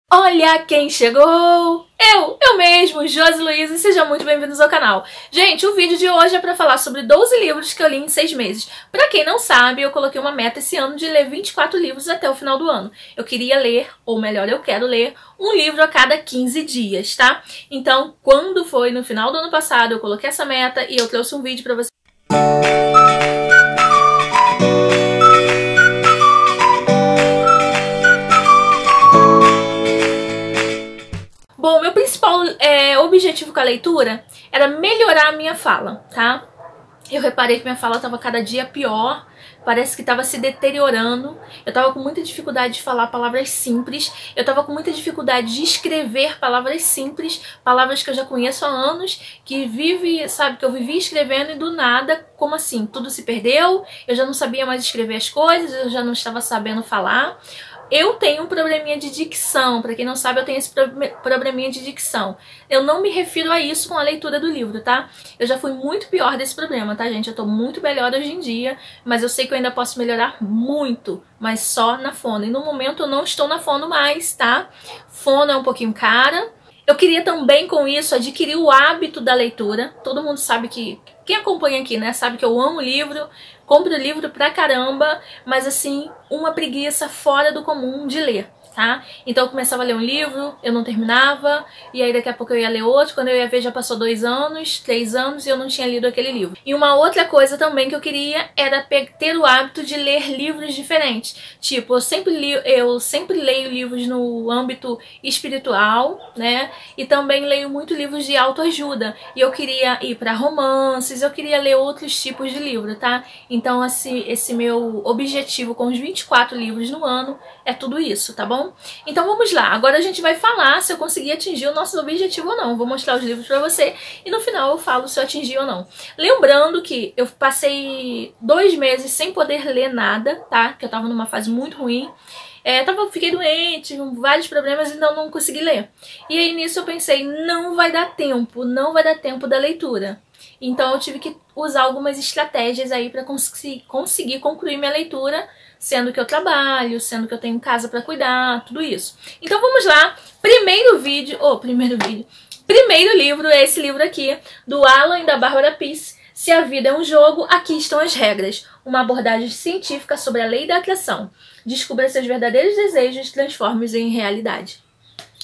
Olha quem chegou! Eu mesmo, Josi Luiz, e sejam muito bem-vindos ao canal. Gente, o vídeo de hoje é para falar sobre 12 livros que eu li em 6 meses. Pra quem não sabe, eu coloquei uma meta esse ano de ler 24 livros até o final do ano. Eu queria ler, ou melhor, eu quero ler, um livro a cada 15 dias, tá? Então, quando foi no final do ano passado, eu coloquei essa meta e eu trouxe um vídeo pra vocês. Bom, meu principal objetivo com a leitura era melhorar a minha fala, tá? Eu reparei que minha fala estava cada dia pior, parece que estava se deteriorando. Eu estava com muita dificuldade de falar palavras simples, eu estava com muita dificuldade de escrever palavras simples, palavras que eu já conheço há anos, que eu vivi escrevendo e do nada, como assim? Tudo se perdeu, eu já não sabia mais escrever as coisas, eu já não estava sabendo falar. Eu tenho um probleminha de dicção, pra quem não sabe, eu tenho esse probleminha de dicção. Eu não me refiro a isso com a leitura do livro, tá? Eu já fui muito pior desse problema, tá, gente? Eu tô muito melhor hoje em dia, mas eu sei que eu ainda posso melhorar muito, mas só na fono. E no momento eu não estou na fono mais, tá? Fono é um pouquinho cara. Eu queria também, com isso, adquirir o hábito da leitura. Todo mundo sabe que... Quem acompanha aqui, né, sabe que eu amo livro, compro livro pra caramba, mas assim, uma preguiça fora do comum de ler, tá? Então eu começava a ler um livro, eu não terminava, e aí daqui a pouco eu ia ler outro, quando eu ia ver já passou 2 anos, 3 anos e eu não tinha lido aquele livro. E uma outra coisa também que eu queria era ter o hábito de ler livros diferentes. Tipo, eu sempre leio livros no âmbito espiritual, né? E também leio muito livros de autoajuda. E eu queria ir para romances, eu queria ler outros tipos de livro, tá? Então esse meu objetivo com os 24 livros no ano é tudo isso, tá bom? Então vamos lá, agora a gente vai falar se eu consegui atingir o nosso objetivo ou não. Vou mostrar os livros pra você e no final eu falo se eu atingi ou não. Lembrando que eu passei 2 meses sem poder ler nada, tá? Que eu tava numa fase muito ruim. Fiquei doente, com vários problemas, então não consegui ler. E aí nisso eu pensei, não vai dar tempo da leitura. Então eu tive que usar algumas estratégias aí para conseguir concluir minha leitura, sendo que eu trabalho, sendo que eu tenho casa para cuidar, tudo isso. Então vamos lá, primeiro livro é esse livro aqui, do Alan e da Barbara Pease, Se a Vida é um Jogo, Aqui Estão as Regras, uma abordagem científica sobre a lei da atração. Descubra seus verdadeiros desejos e transforme-os em realidade.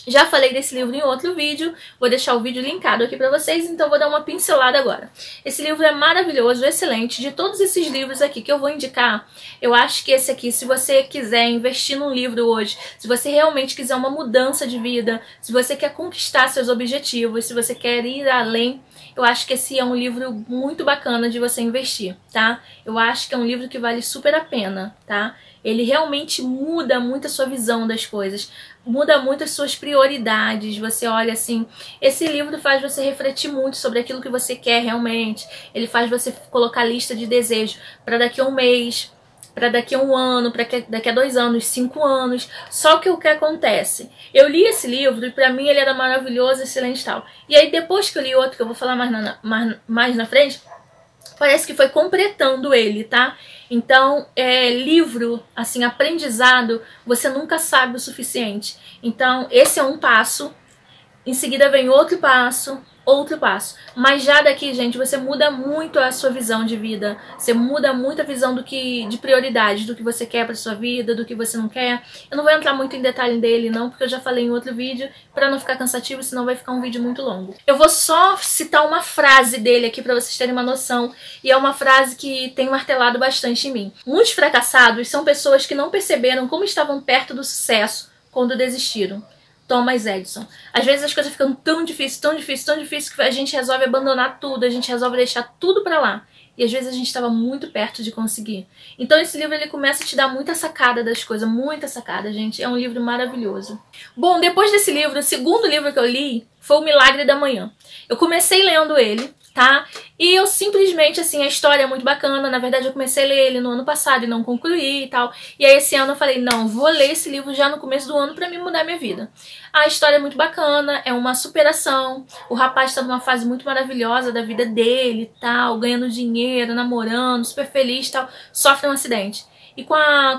Já falei desse livro em outro vídeo, vou deixar o vídeo linkado aqui pra vocês, então vou dar uma pincelada agora. Esse livro é maravilhoso, excelente. De todos esses livros aqui que eu vou indicar, eu acho que esse aqui, se você quiser investir num livro hoje, se você realmente quiser uma mudança de vida, se você quer conquistar seus objetivos, se você quer ir além, eu acho que esse é um livro muito bacana de você investir, tá? Eu acho que é um livro que vale super a pena, tá? Ele realmente muda muito a sua visão das coisas, muda muito as suas prioridades. Você olha assim, esse livro faz você refletir muito sobre aquilo que você quer realmente. Ele faz você colocar lista de desejos para daqui a um mês, para daqui a um ano, para daqui a 2 anos, 5 anos. Só que o que acontece? Eu li esse livro e pra mim ele era maravilhoso, excelente e tal. E aí depois que eu li outro, que eu vou falar mais na frente, parece que foi completando ele, tá? Então, livro, assim, aprendizado, você nunca sabe o suficiente. Então, esse é um passo, em seguida vem outro passo. Mas já daqui, gente, você muda muito a sua visão de vida. Você muda muito a visão de prioridade, do que você quer pra sua vida, do que você não quer. Eu não vou entrar muito em detalhe dele, não, porque eu já falei em outro vídeo, pra não ficar cansativo, senão vai ficar um vídeo muito longo. Eu vou só citar uma frase dele aqui pra vocês terem uma noção, e é uma frase que tem martelado bastante em mim. Muitos fracassados são pessoas que não perceberam como estavam perto do sucesso quando desistiram. Thomas Edison. Às vezes as coisas ficam tão difíceis que a gente resolve abandonar tudo, a gente resolve deixar tudo pra lá. E às vezes a gente estava muito perto de conseguir. Então esse livro ele começa a te dar muita sacada das coisas, muita sacada, gente. É um livro maravilhoso. Bom, depois desse livro, o segundo livro que eu li foi O Milagre da Manhã. Eu comecei lendo ele, tá? E eu simplesmente, assim, a história é muito bacana. Na verdade, eu comecei a ler ele no ano passado e não concluí e tal. E aí esse ano eu falei, não, vou ler esse livro já no começo do ano pra me mudar minha vida. A história é muito bacana, é uma superação. O rapaz tá numa fase muito maravilhosa da vida dele e tal, ganhando dinheiro, namorando, super feliz e tal. Sofre um acidente. E com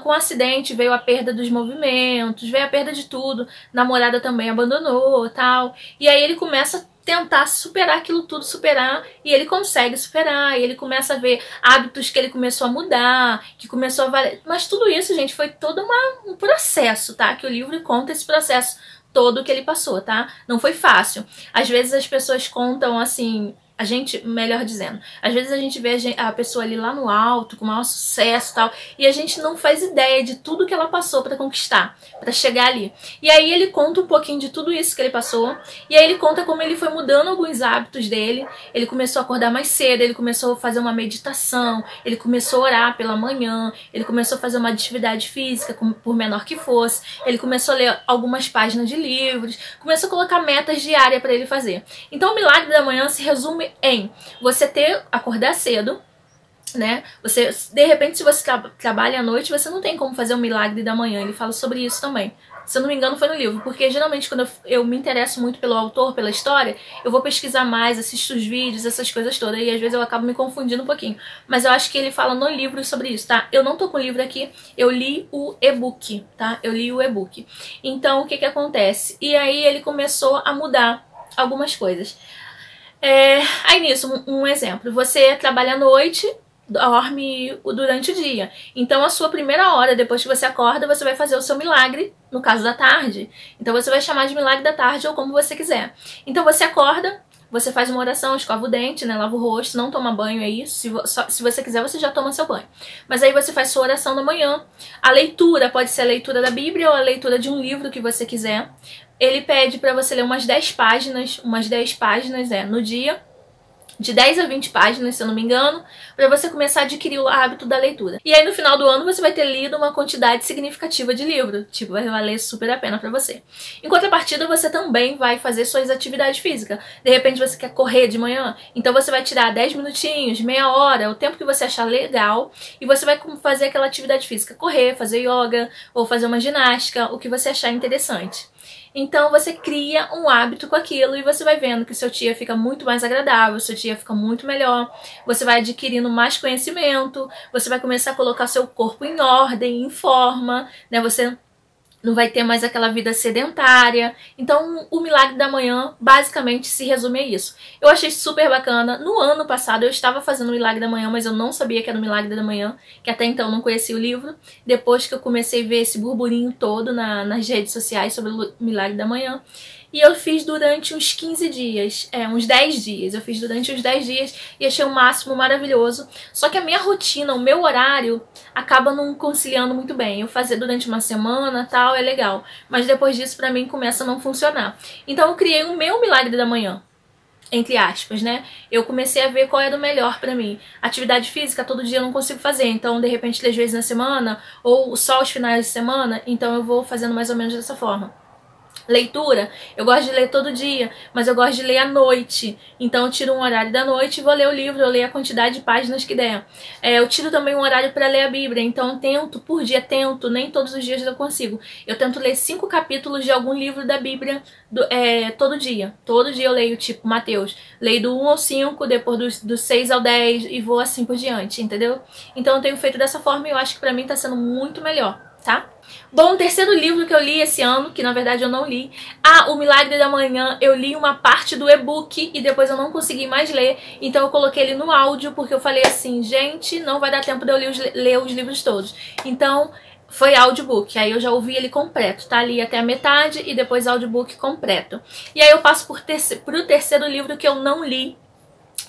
o acidente veio a perda dos movimentos, veio a perda de tudo. Namorada também abandonou, tal. E aí ele começa a tentar superar aquilo tudo, superar, e ele consegue superar, e ele começa a ver hábitos que ele começou a mudar, que começou a valer. Mas tudo isso, gente, foi todo um processo, tá? Que o livro conta esse processo todo que ele passou, tá? Não foi fácil. Às vezes as pessoas contam assim, a gente, melhor dizendo, às vezes a gente vê a pessoa ali lá no alto, com maior sucesso e tal, e a gente não faz ideia de tudo que ela passou pra conquistar, pra chegar ali. E aí ele conta um pouquinho de tudo isso que ele passou, e aí ele conta como ele foi mudando alguns hábitos dele, ele começou a acordar mais cedo, ele começou a fazer uma meditação, ele começou a orar pela manhã, ele começou a fazer uma atividade física, por menor que fosse, ele começou a ler algumas páginas de livros, começou a colocar metas diárias pra ele fazer. Então o milagre da manhã se resume em você acordar cedo, né? Você, de repente, se você trabalha à noite, você não tem como fazer o milagre da manhã. Ele fala sobre isso também. Se eu não me engano, foi no livro, porque geralmente quando eu me interesso muito pelo autor, pela história, eu vou pesquisar mais, assisto os vídeos, essas coisas todas, e às vezes eu acabo me confundindo um pouquinho. Mas eu acho que ele fala no livro sobre isso, tá? Eu não tô com o livro aqui, eu li o e-book, tá? Eu li o e-book. Então, o que que acontece? E aí ele começou a mudar algumas coisas. Aí nisso, um exemplo, você trabalha à noite, dorme durante o dia. Então a sua primeira hora, depois que você acorda, você vai fazer o seu milagre, no caso da tarde. Então você vai chamar de milagre da tarde ou como você quiser. Então você acorda, você faz uma oração, escova o dente, né, lava o rosto, não toma banho, é isso. Se você quiser, você já toma seu banho. Mas aí você faz sua oração da manhã. A leitura pode ser a leitura da Bíblia ou a leitura de um livro que você quiser. Ele pede para você ler umas 10 páginas no dia, de 10 a 20 páginas, se eu não me engano, para você começar a adquirir o hábito da leitura. E aí no final do ano você vai ter lido uma quantidade significativa de livro, tipo, vai valer super a pena para você. Em contrapartida, você também vai fazer suas atividades físicas. De repente você quer correr de manhã, então você vai tirar 10 minutinhos, meia hora, o tempo que você achar legal, e você vai fazer aquela atividade física, correr, fazer yoga, ou fazer uma ginástica, o que você achar interessante. Então você cria um hábito com aquilo e você vai vendo que seu dia fica muito mais agradável, seu dia fica muito melhor, você vai adquirindo mais conhecimento, você vai começar a colocar seu corpo em ordem, em forma, né? Você não vai ter mais aquela vida sedentária. Então o milagre da manhã basicamente se resume a isso. Eu achei super bacana. No ano passado eu estava fazendo o milagre da manhã, mas eu não sabia que era o milagre da manhã, que até então eu não conhecia o livro. Depois que eu comecei a ver esse burburinho todo nas redes sociais sobre o milagre da manhã. E eu fiz durante uns 15 dias, uns 10 dias. Eu fiz durante uns 10 dias e achei o máximo maravilhoso. Só que a minha rotina, o meu horário, acaba não conciliando muito bem. Eu fazer durante uma semana, tal, é legal. Mas depois disso, pra mim, começa a não funcionar. Então eu criei o meu milagre da manhã, entre aspas, né? Eu comecei a ver qual era o melhor pra mim. Atividade física, todo dia eu não consigo fazer. Então, de repente, 3 vezes na semana, ou só os finais de semana. Então eu vou fazendo mais ou menos dessa forma. Leitura, eu gosto de ler todo dia, mas eu gosto de ler à noite. Então eu tiro um horário da noite e vou ler o livro, eu leio a quantidade de páginas que der. Eu tiro também um horário para ler a Bíblia, então eu tento, por dia nem todos os dias eu consigo. Eu tento ler 5 capítulos de algum livro da Bíblia todo dia. Todo dia eu leio, tipo Mateus. Leio do 1 ao 5, depois do 6 ao 10 e vou assim por diante, entendeu? Então eu tenho feito dessa forma e eu acho que pra mim tá sendo muito melhor, tá? Bom, o terceiro livro que eu li esse ano, que na verdade eu não li, O Milagre da Manhã, eu li uma parte do e-book e depois eu não consegui mais ler, então eu coloquei ele no áudio porque eu falei assim, gente, não vai dar tempo de eu ler os livros todos. Então foi audiobook, aí eu já ouvi ele completo, tá? Li até a metade e depois audiobook completo. E aí eu passo pro terceiro livro que eu não li,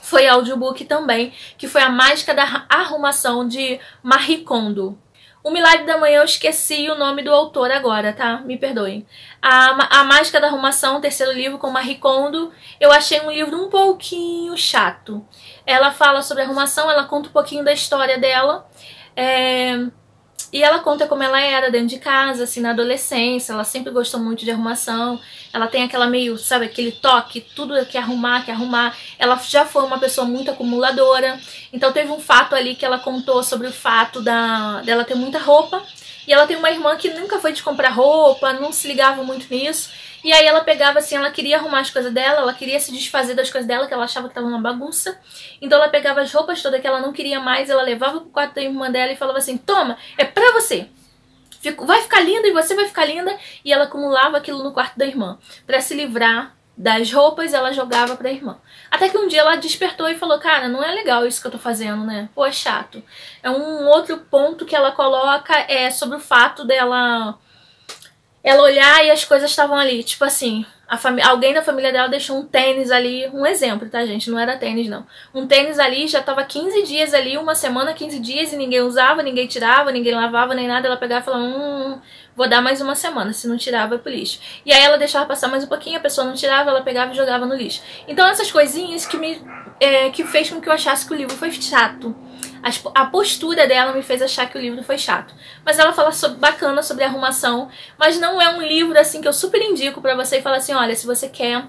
foi audiobook também, que foi A Mágica da Arrumação, de Marie Kondo. O Milagre da Manhã eu esqueci o nome do autor agora, tá? Me perdoem. A Mágica da Arrumação, terceiro livro com Marie Kondo, eu achei um livro um pouquinho chato. Ela fala sobre arrumação, ela conta um pouquinho da história dela. E ela conta como ela era dentro de casa, assim, na adolescência. Ela sempre gostou muito de arrumação. Ela tem aquela meio, sabe, aquele toque, tudo quer arrumar, quer arrumar. Ela já foi uma pessoa muito acumuladora. Então teve um fato ali que ela contou sobre o fato dela ter muita roupa. E ela tem uma irmã que nunca foi de comprar roupa, não se ligava muito nisso. E aí ela pegava assim, ela queria arrumar as coisas dela, ela queria se desfazer das coisas dela, que ela achava que tava uma bagunça. Então ela pegava as roupas todas que ela não queria mais, ela levava pro quarto da irmã dela e falava assim, toma, é pra você. Vai ficar linda e você vai ficar linda. E ela acumulava aquilo no quarto da irmã. Pra se livrar das roupas, ela jogava pra irmã. Até que um dia ela despertou e falou, cara, não é legal isso que eu tô fazendo, né? Pô, é chato. É um outro ponto que ela coloca é sobre o fato dela olhar e as coisas estavam ali. Tipo assim, alguém da família dela deixou um tênis ali, um exemplo, tá, gente? Não era tênis, não. Um tênis ali, já tava 15 dias ali, uma semana, 15 dias, e ninguém usava, ninguém tirava, ninguém lavava, nem nada. Ela pegava e falava, vou dar mais uma semana, se não tirar vai pro lixo. E aí ela deixava passar mais um pouquinho, a pessoa não tirava, ela pegava e jogava no lixo. Então essas coisinhas que fez com que eu achasse que o livro foi chato. A postura dela me fez achar que o livro foi chato. Mas ela fala bacana sobre arrumação, mas não é um livro assim que eu super indico pra você e falar assim, olha, se você quer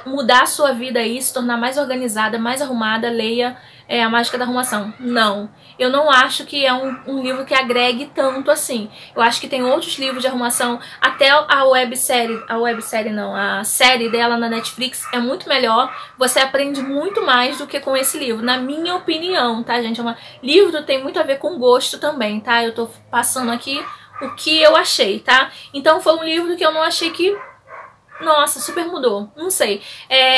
mudar a sua vida aí, se tornar mais organizada, mais arrumada, leia A Mágica da Arrumação. Não. Eu não acho que é um livro que agregue tanto assim. Eu acho que tem outros livros de arrumação, até a série dela na Netflix é muito melhor. Você aprende muito mais do que com esse livro, na minha opinião, tá, gente? Livro tem muito a ver com gosto também, tá? Eu tô passando aqui o que eu achei, tá? Então foi um livro que eu não achei que... Nossa, super mudou. Não sei.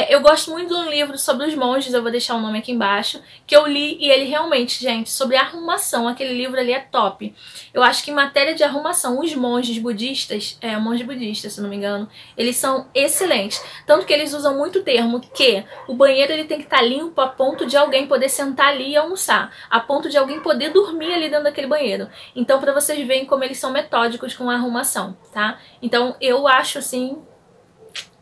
Eu gosto muito de um livro sobre os monges, eu vou deixar o nome aqui embaixo, que eu li e ele realmente, gente, sobre arrumação, aquele livro ali é top. Eu acho que em matéria de arrumação, os monges budistas, monge budista, se não me engano, eles são excelentes. Tanto que eles usam muito o termo que o banheiro ele tem que estar limpo a ponto de alguém poder sentar ali e almoçar, a ponto de alguém poder dormir ali dentro daquele banheiro. Então, pra vocês verem como eles são metódicos com a arrumação, tá? Então, eu acho, assim,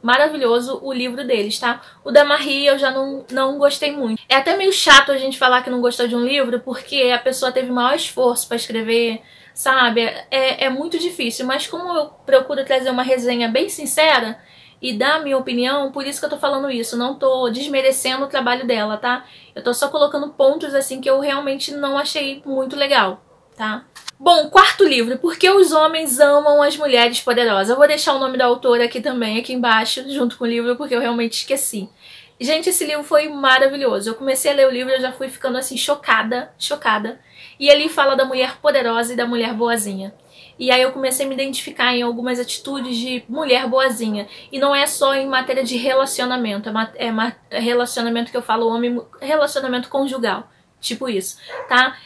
maravilhoso o livro deles, tá? O da Marie eu já não gostei muito. É até meio chato a gente falar que não gostou de um livro, porque a pessoa teve maior esforço pra escrever, sabe? É muito difícil, mas como eu procuro trazer uma resenha bem sincera e dar a minha opinião, por isso que eu tô falando isso. Não tô desmerecendo o trabalho dela, tá? Eu tô só colocando pontos assim que eu realmente não achei muito legal, tá? Bom, quarto livro, Por que os homens amam as mulheres poderosas? Eu vou deixar o nome da autora aqui também, aqui embaixo, junto com o livro, porque eu realmente esqueci. Gente, esse livro foi maravilhoso. Eu comecei a ler o livro e eu já fui ficando assim chocada. E ele fala da mulher poderosa e da mulher boazinha. E aí eu comecei a me identificar em algumas atitudes de mulher boazinha. E não é só em matéria de relacionamento, relacionamento que eu falo relacionamento conjugal. Tipo isso, tá?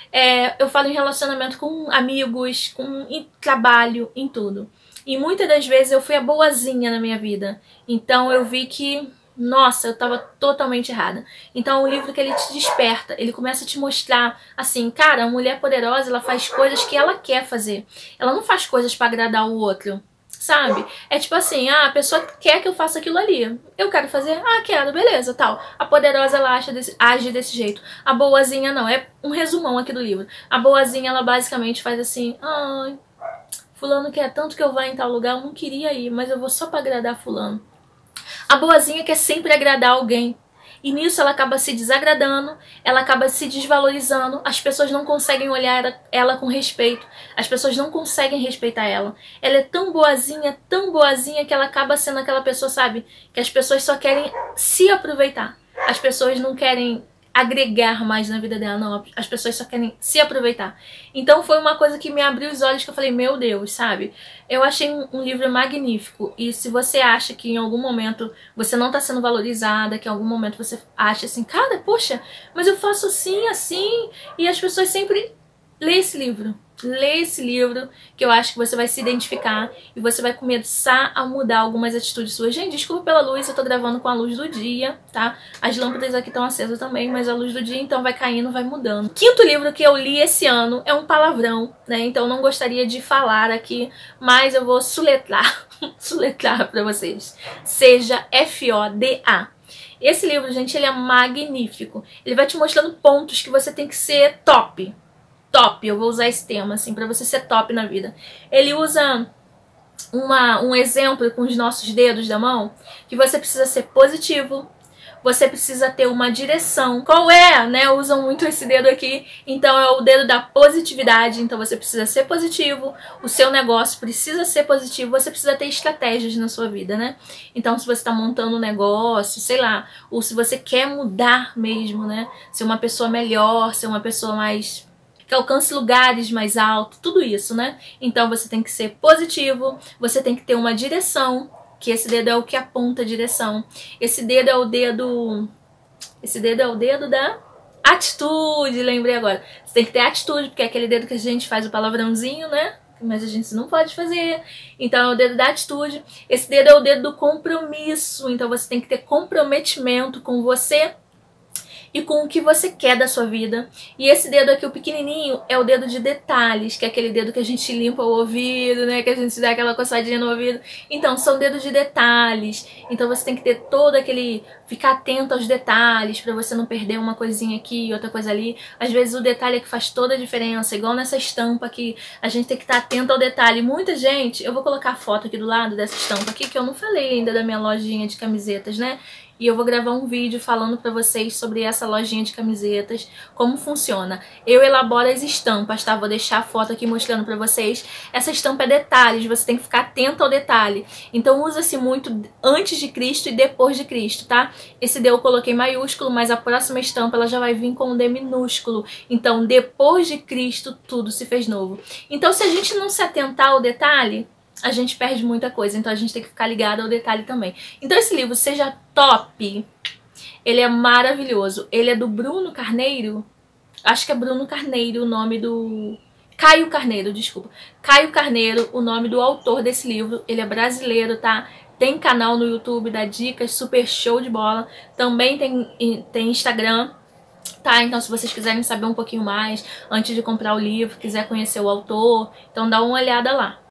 Eu falo em relacionamento com amigos, em trabalho, em tudo. E muitas das vezes eu fui a boazinha na minha vida. Então eu vi que, nossa, eu tava totalmente errada. Então é um livro que ele te desperta, ele começa a te mostrar, assim, cara, a mulher poderosa, ela faz coisas que ela quer fazer. Ela não faz coisas pra agradar o outro. Sabe? É tipo assim, a pessoa quer que eu faça aquilo ali. Eu quero fazer? Quero, beleza, tal. A poderosa, ela age desse jeito. A boazinha não, é um resumão aqui do livro. A boazinha, ela basicamente faz assim, ai, fulano quer tanto que eu vá em tal lugar, eu não queria ir, mas eu vou só pra agradar fulano. A boazinha quer sempre agradar alguém. E nisso ela acaba se desagradando, ela acaba se desvalorizando, as pessoas não conseguem olhar ela com respeito, as pessoas não conseguem respeitar ela. Ela é tão boazinha que ela acaba sendo aquela pessoa, sabe, que as pessoas só querem se aproveitar. As pessoas não querem agregar mais na vida dela, não. As pessoas só querem se aproveitar. Então foi uma coisa que me abriu os olhos, que eu falei, meu Deus, sabe? Eu achei um livro magnífico. E se você acha que em algum momento você não tá sendo valorizada, que em algum momento você acha assim, cara, poxa, mas eu faço assim, e as pessoas sempre... Lê esse livro. Lê esse livro, que eu acho que você vai se identificar e você vai começar a mudar algumas atitudes suas. Gente, desculpa pela luz, eu tô gravando com a luz do dia, tá? As lâmpadas aqui estão acesas também, mas a luz do dia então vai caindo, vai mudando. Quinto livro que eu li esse ano é um palavrão, né? Então não gostaria de falar aqui, mas eu vou soletrar pra vocês. Seja F-O-D-A. Esse livro, gente, ele é magnífico. Ele vai te mostrando pontos que você tem que ser top. Eu vou usar esse tema, assim, pra você ser top na vida. Ele usa um exemplo com os nossos dedos da mão, que você precisa ser positivo, você precisa ter uma direção. Qual é, né? Usam muito esse dedo aqui. Então é o dedo da positividade. Então você precisa ser positivo, o seu negócio precisa ser positivo, você precisa ter estratégias na sua vida, né? Então se você está montando um negócio, sei lá, ou se você quer mudar mesmo, né? Ser uma pessoa melhor, ser uma pessoa mais... que alcance lugares mais altos, tudo isso, né? Então você tem que ser positivo, você tem que ter uma direção, que esse dedo é o que aponta a direção. Esse dedo é o dedo... esse dedo é o dedo da atitude, lembrei agora. Você tem que ter atitude, porque é aquele dedo que a gente faz o palavrãozinho, né? Mas a gente não pode fazer. Então é o dedo da atitude. Esse dedo é o dedo do compromisso. Então você tem que ter comprometimento com você e com o que você quer da sua vida. E esse dedo aqui, o pequenininho, é o dedo de detalhes, que é aquele dedo que a gente limpa o ouvido, né? Que a gente dá aquela coçadinha no ouvido. Então, são dedos de detalhes. Então você tem que ter todo aquele... ficar atento aos detalhes, pra você não perder uma coisinha aqui e outra coisa ali. Às vezes o detalhe é que faz toda a diferença, igual nessa estampa aqui. A gente tem que estar atento ao detalhe. Muita gente... eu vou colocar a foto aqui do lado dessa estampa aqui, que eu não falei ainda da minha lojinha de camisetas, né? E eu vou gravar um vídeo falando pra vocês sobre essa lojinha de camisetas, como funciona. Eu elaboro as estampas, tá? Vou deixar a foto aqui mostrando pra vocês. Essa estampa é detalhes, você tem que ficar atento ao detalhe. Então usa-se muito antes de Cristo e depois de Cristo, tá? Esse D eu coloquei maiúsculo, mas a próxima estampa ela já vai vir com um D minúsculo. Então depois de Cristo tudo se fez novo. Então se a gente não se atentar ao detalhe, a gente perde muita coisa, então a gente tem que ficar ligado ao detalhe também. Então esse livro, Seja Top, ele é maravilhoso. Ele é do Bruno Carneiro, acho que é Bruno Carneiro o nome do... Caio Carneiro, desculpa. Caio Carneiro, o nome do autor desse livro. Ele é brasileiro, tá? Tem canal no YouTube, dá dicas, super show de bola. Também tem Instagram, tá? Então se vocês quiserem saber um pouquinho mais, antes de comprar o livro, quiser conhecer o autor, então dá uma olhada lá.